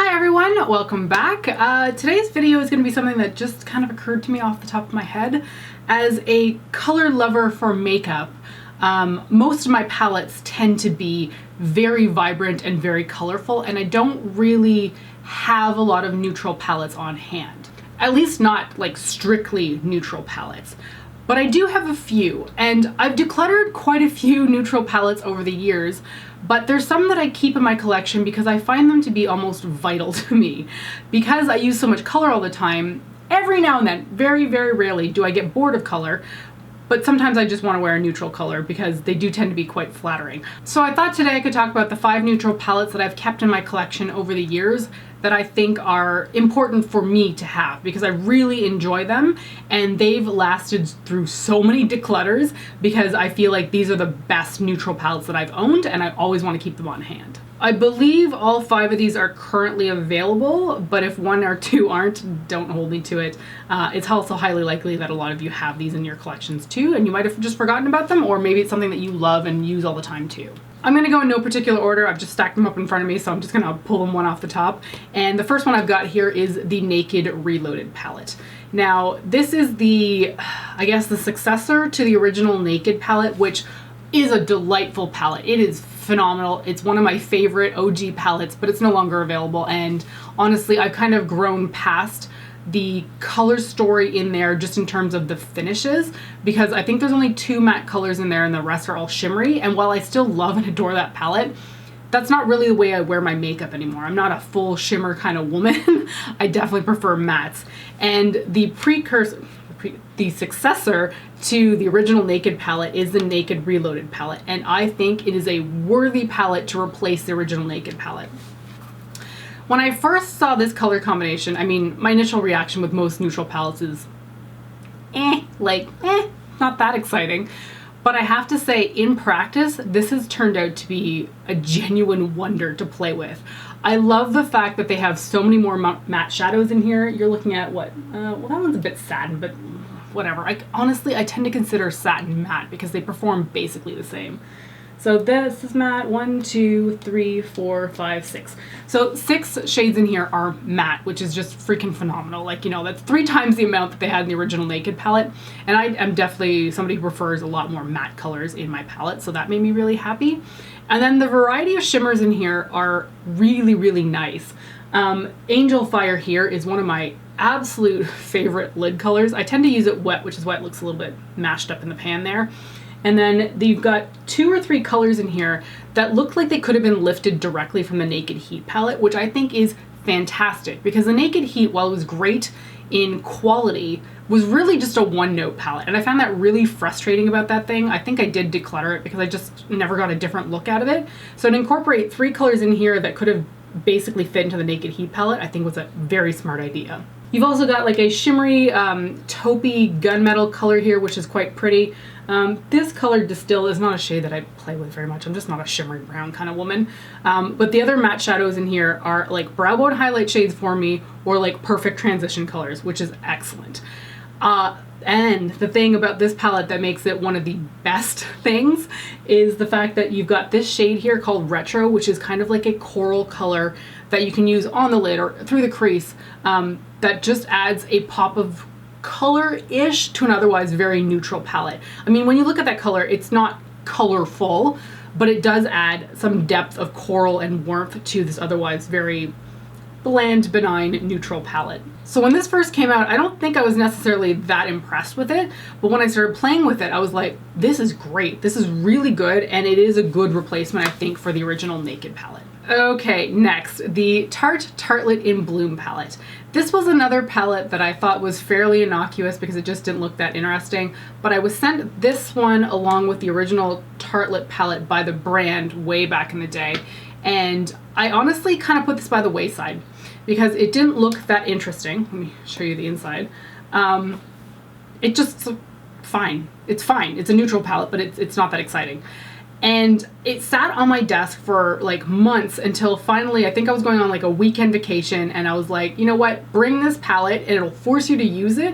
Hi everyone, welcome back. Today's video is going to be something that just kind of occurred to me off the top of my head. As a color lover for makeup, most of my palettes tend to be very vibrant and very colorful, and I don't really have a lot of neutral palettes on hand. At least not like strictly neutral palettes. But I do have a few, and I've decluttered quite a few neutral palettes over the years, but there's some that I keep in my collection because I find them to be almost vital to me. Because I use so much color all the time, every now and then, very, very rarely do I get bored of color, but sometimes I just want to wear a neutral color because they do tend to be quite flattering. So I thought today I could talk about the 5 neutral palettes that I've kept in my collection over the years that I think are important for me to have because I really enjoy them, and they've lasted through so many declutters because I feel like these are the best neutral palettes that I've owned, and I always want to keep them on hand. I believe all 5 of these are currently available, but if 1 or 2 aren't, don't hold me to it. It's also highly likely that a lot of you have these in your collections too, and you might have just forgotten about them, or maybe it's something that you love and use all the time too. I'm going to go in no particular order. I've just stacked them up in front of me, so I'm just going to pull them one off the top. And the first one I've got here is the Naked Reloaded palette. Now, this is the, I guess, the successor to the original Naked palette, which is a delightful palette. It is phenomenal. It's one of my favorite OG palettes, but it's no longer available. And honestly, I've kind of grown past the color story in there just in terms of the finishes, because I think there's only 2 matte colors in there and the rest are all shimmery. And while I still love and adore that palette, that's not really the way I wear my makeup anymore. I'm not a full shimmer kind of woman. I definitely prefer mattes. And the successor to the original Naked palette is the Naked Reloaded palette, and I think it is a worthy palette to replace the original Naked palette. When I first saw this color combination, I mean, my initial reaction with most neutral palettes is not that exciting. But I have to say, in practice, this has turned out to be a genuine wonder to play with. I love the fact that they have so many more matte shadows in here. You're looking at what? Well, that one's a bit satin, but whatever. Honestly, I tend to consider satin matte because they perform basically the same. So this is matte, 1, 2, 3, 4, 5, 6. So 6 shades in here are matte, which is just freaking phenomenal. Like, you know, that's 3 times the amount that they had in the original Naked palette. And I am definitely somebody who prefers a lot more matte colors in my palette, so that made me really happy. And then the variety of shimmers in here are really, really nice. Angel Fire here is one of my absolute favorite lid colors. I tend to use it wet, which is why it looks a little bit mashed up in the pan there. And then you've got 2 or 3 colors in here that look like they could have been lifted directly from the Naked Heat palette, which I think is fantastic because the Naked Heat, while it was great in quality, was really just a one-note palette. And I found that really frustrating about that thing. I think I did declutter it because I just never got a different look out of it. So to incorporate 3 colors in here that could have basically fit into the Naked Heat palette, I think was a very smart idea. You've also got like a shimmery taupey gunmetal color here, which is quite pretty. This color Distill is not a shade that I play with very much. I'm just not a shimmery brown kind of woman. But the other matte shadows in here are like brow bone highlight shades for me, or like perfect transition colors, which is excellent. And the thing about this palette that makes it one of the best things is the fact that you've got this shade here called Retro, which is kind of like a coral color that you can use on the lid or through the crease, that just adds a pop of color-ish to an otherwise very neutral palette. I mean, when you look at that color, it's not colorful, but it does add some depth of coral and warmth to this otherwise very bland, benign, neutral palette. So when this first came out, I don't think I was necessarily that impressed with it, but when I started playing with it, I was like, this is great. This is really good, and it is a good replacement, I think, for the original Naked palette. Okay, next, the Tarte Tartelette in Bloom palette. This was another palette that I thought was fairly innocuous because it just didn't look that interesting, but I was sent this one along with the original Tartelette palette by the brand way back in the day, and I honestly kind of put this by the wayside because it didn't look that interesting. Let me show you the inside. It just fine. It's fine. It's a neutral palette, but it's not that exciting. And it sat on my desk for like months until finally, I think I was going on like a weekend vacation, and I was like, you know what, bring this palette and it'll force you to use it,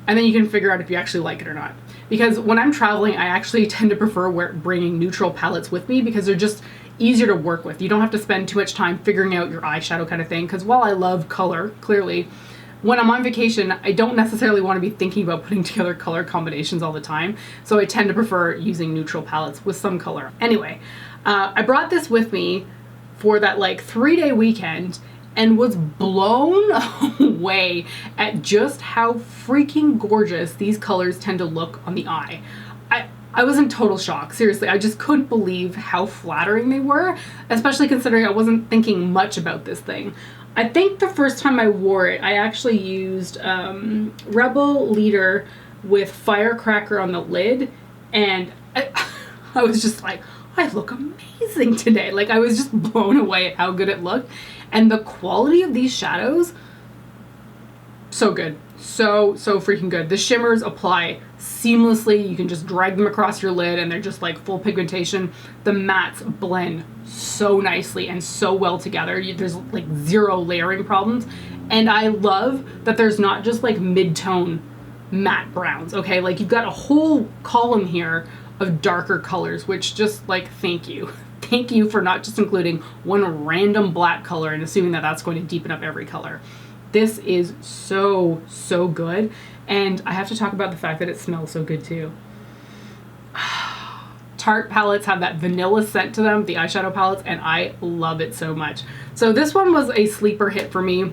and then you can figure out if you actually like it or not. Because when I'm traveling, I actually tend to prefer bringing neutral palettes with me because they're just easier to work with. You don't have to spend too much time figuring out your eyeshadow kind of thing, because while I love color, clearly, when I'm on vacation, I don't necessarily want to be thinking about putting together color combinations all the time, so I tend to prefer using neutral palettes with some color. Anyway, I brought this with me for that like 3-day weekend and was blown away at just how freaking gorgeous these colors tend to look on the eye. I was in total shock. Seriously, I just couldn't believe how flattering they were, especially considering I wasn't thinking much about this thing. I think the first time I wore it, I actually used Rebel Leader with Firecracker on the lid, and I was just like, I look amazing today. Like, I was just blown away at how good it looked. And the quality of these shadows, so good. So freaking good. The shimmers apply seamlessly. You can just drag them across your lid and they're just like full pigmentation. The mattes blend so nicely and so well together. There's like zero layering problems. And I love that there's not just like mid-tone matte browns, okay? Like, you've got a whole column here of darker colors, which just like, thank you. Thank you for not just including one random black color and assuming that that's going to deepen up every color. This is so good, and I have to talk about the fact that it smells so good too. Tarte palettes have that vanilla scent to them, the eyeshadow palettes, and I love it so much. So this one was a sleeper hit for me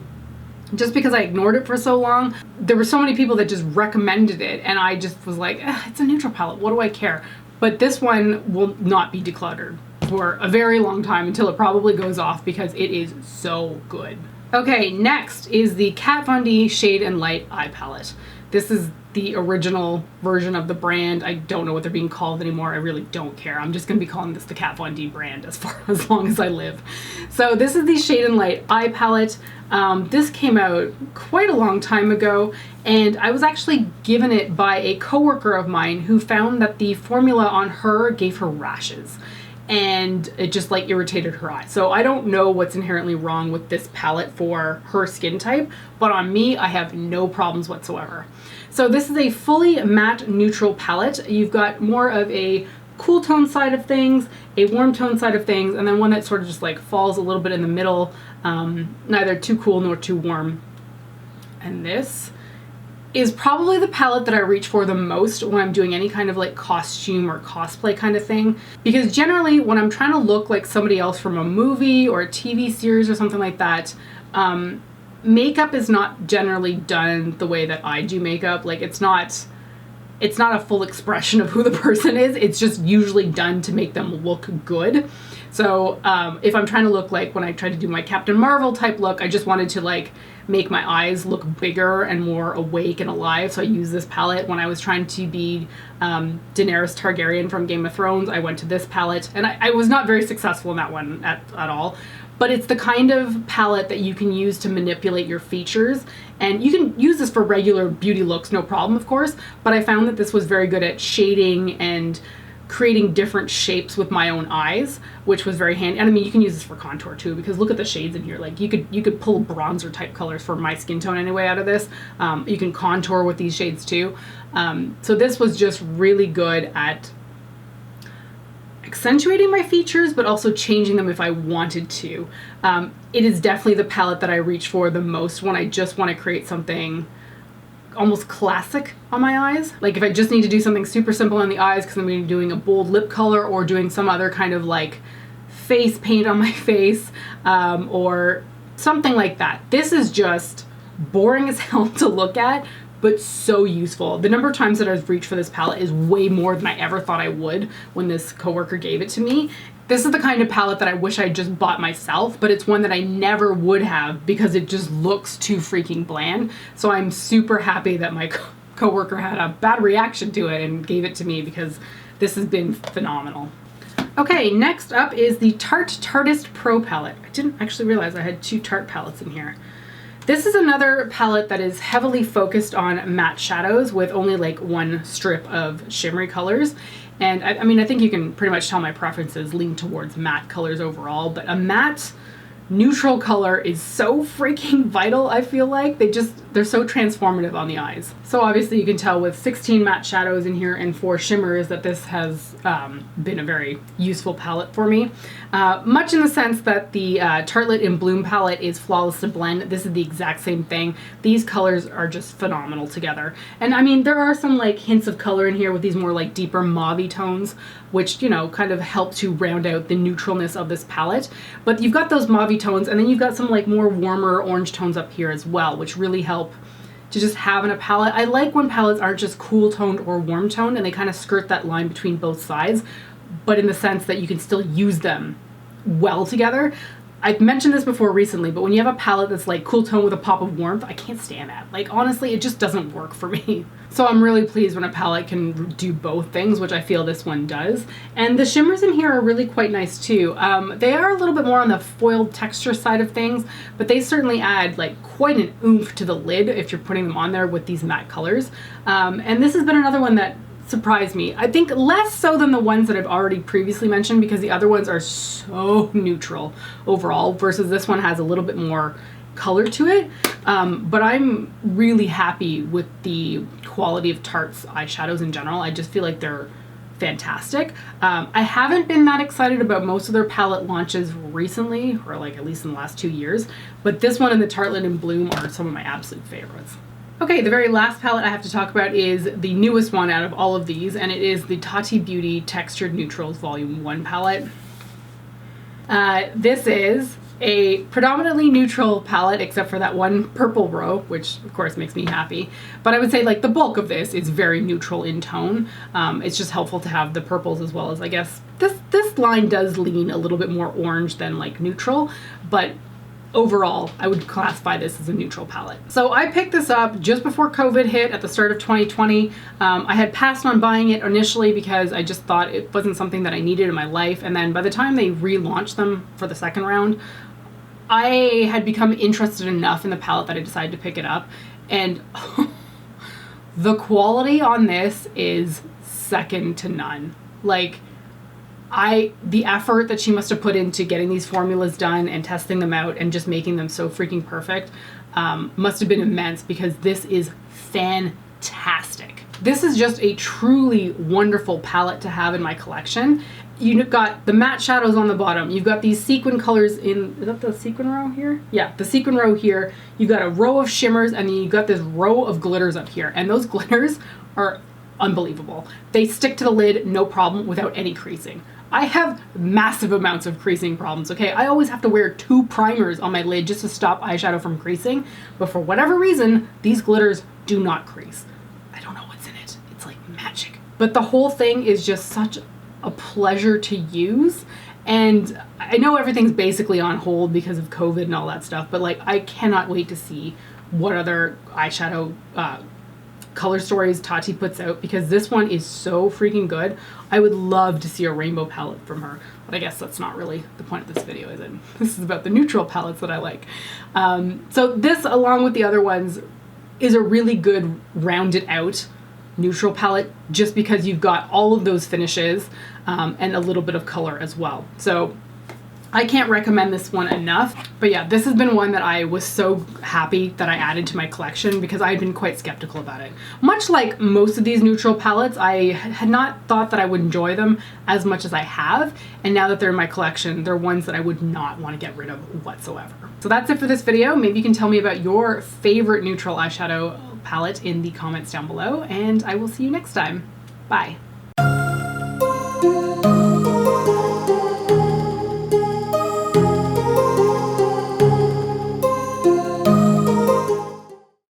just because I ignored it for so long. There were so many people that just recommended it, and I just was like, it's a neutral palette, what do I care? But this one will not be decluttered for a very long time, until it probably goes off, because it is so good. Okay, next is the Kat Von D Shade and Light Eye Palette. This is the original version of the brand. I don't know what they're being called anymore. I really don't care. I'm just going to be calling this the Kat Von D brand as long as I live. So this is the Shade and Light Eye Palette. This came out quite a long time ago, and I was actually given it by a coworker of mine who found that the formula on her gave her rashes, and it just like irritated her eyes. So I don't know what's inherently wrong with this palette for her skin type, but on me, I have no problems whatsoever. So this is a fully matte neutral palette. You've got more of a cool tone side of things, a warm tone side of things, and then one that sort of just like falls a little bit in the middle, neither too cool nor too warm. And this is probably the palette that I reach for the most when I'm doing any kind of like costume or cosplay kind of thing, because generally when I'm trying to look like somebody else from a movie or a TV series or something like that, makeup is not generally done the way that I do makeup. Like, it's not a full expression of who the person is. It's just usually done to make them look good. So if I'm trying to look like when I tried to do my Captain Marvel type look, I just wanted to like make my eyes look bigger and more awake and alive. So I used this palette. When I was trying to be Daenerys Targaryen from Game of Thrones, I went to this palette, and I was not very successful in that one at all. But it's the kind of palette that you can use to manipulate your features. And you can use this for regular beauty looks, no problem, of course. But I found that this was very good at shading and creating different shapes with my own eyes, which was very handy. And I mean, you can use this for contour too, because look at the shades in here. Like, you could pull bronzer type colors for my skin tone anyway out of this. You can contour with these shades too. So this was just really good at accentuating my features, but also changing them if I wanted to. It is definitely the palette that I reach for the most when I just want to create something almost classic on my eyes. Like, if I just need to do something super simple on the eyes because I'm going to be doing a bold lip color or doing some other kind of like face paint on my face, or something like that. This is just boring as hell to look at, but so useful. The number of times that I've reached for this palette is way more than I ever thought I would when this coworker gave it to me. This is the kind of palette that I wish I just bought myself, but it's one that I never would have because it just looks too freaking bland. So I'm super happy that my coworker had a bad reaction to it and gave it to me, because this has been phenomenal. Okay, next up is the Tarte Tarteist Pro palette. I didn't actually realize I had two Tarte palettes in here. This is another palette that is heavily focused on matte shadows with only like one strip of shimmery colors. And I mean, I think you can pretty much tell my preferences lean towards matte colors overall, but a matte neutral color is so freaking vital, I feel like. They're so transformative on the eyes. So obviously you can tell with 16 matte shadows in here and 4 shimmers that this has been a very useful palette for me. Much in the sense that the Tartelette in Bloom palette is flawless to blend. This is the exact same thing. These colors are just phenomenal together. And I mean, there are some like hints of color in here with these more like deeper mauve-y tones, which, you know, kind of help to round out the neutralness of this palette. But you've got those mauve tones, and then you've got some like more warmer orange tones up here as well, which really help to just have in a palette. I like when palettes aren't just cool toned or warm toned and they kind of skirt that line between both sides, but in the sense that you can still use them well together. I've mentioned this before recently, but when you have a palette that's like cool tone with a pop of warmth, I can't stand that. Like, honestly, it just doesn't work for me. So I'm really pleased when a palette can do both things, which I feel this one does. And the shimmers in here are really quite nice too. They are a little bit more on the foiled texture side of things, but they certainly add like quite an oomph to the lid if you're putting them on there with these matte colors. And this has been another one that surprised me. I think less so than the ones that I've already previously mentioned, because the other ones are so neutral overall versus this one has a little bit more color to it. But I'm really happy with the quality of Tarte's eyeshadows in general. I just feel like they're fantastic. I haven't been that excited about most of their palette launches recently, or like at least in the last 2 years, but this one and the Tartelette in Bloom are some of my absolute favorites. Okay, the very last palette I have to talk about is the newest one out of all of these, and it is the Tati Beauty Textured Neutrals Volume 1 palette. This is a predominantly neutral palette, except for that one purple row, which of course makes me happy. But I would say like the bulk of this is very neutral in tone. It's just helpful to have the purples as well as, I guess, this line does lean a little bit more orange than like neutral, but overall, I would classify this as a neutral palette. So I picked this up just before COVID hit at the start of 2020. I had passed on buying it initially because I just thought it wasn't something that I needed in my life. And then by the time they relaunched them for the second round, I had become interested enough in the palette that I decided to pick it up. And the quality on this is second to none. Like, the effort that she must have put into getting these formulas done and testing them out and just making them so freaking perfect must have been immense, because this is fantastic. This is just a truly wonderful palette to have in my collection. You've got the matte shadows on the bottom. You've got these sequin colors in, is that the sequin row here? Yeah, the sequin row here. You've got a row of shimmers, and then you've got this row of glitters up here. And those glitters are unbelievable. They stick to the lid, no problem, without any creasing. I have massive amounts of creasing problems, okay? I always have to wear 2 primers on my lid just to stop eyeshadow from creasing, but for whatever reason, these glitters do not crease. I don't know what's in it. It's like magic. But the whole thing is just such a pleasure to use, and I know everything's basically on hold because of COVID and all that stuff, but like, I cannot wait to see what other eyeshadow color stories Tati puts out, because this one is so freaking good. I would love to see a rainbow palette from her, but I guess that's not really the point of this video, is it? This is about the neutral palettes that I like. So this, along with the other ones, is a really good rounded out neutral palette, just because you've got all of those finishes and a little bit of color as well. So I can't recommend this one enough. But yeah, this has been one that I was so happy that I added to my collection, because I had been quite skeptical about it. Much like most of these neutral palettes, I had not thought that I would enjoy them as much as I have. And now that they're in my collection, they're ones that I would not want to get rid of whatsoever. So that's it for this video. Maybe you can tell me about your favorite neutral eyeshadow palette in the comments down below, and I will see you next time. Bye.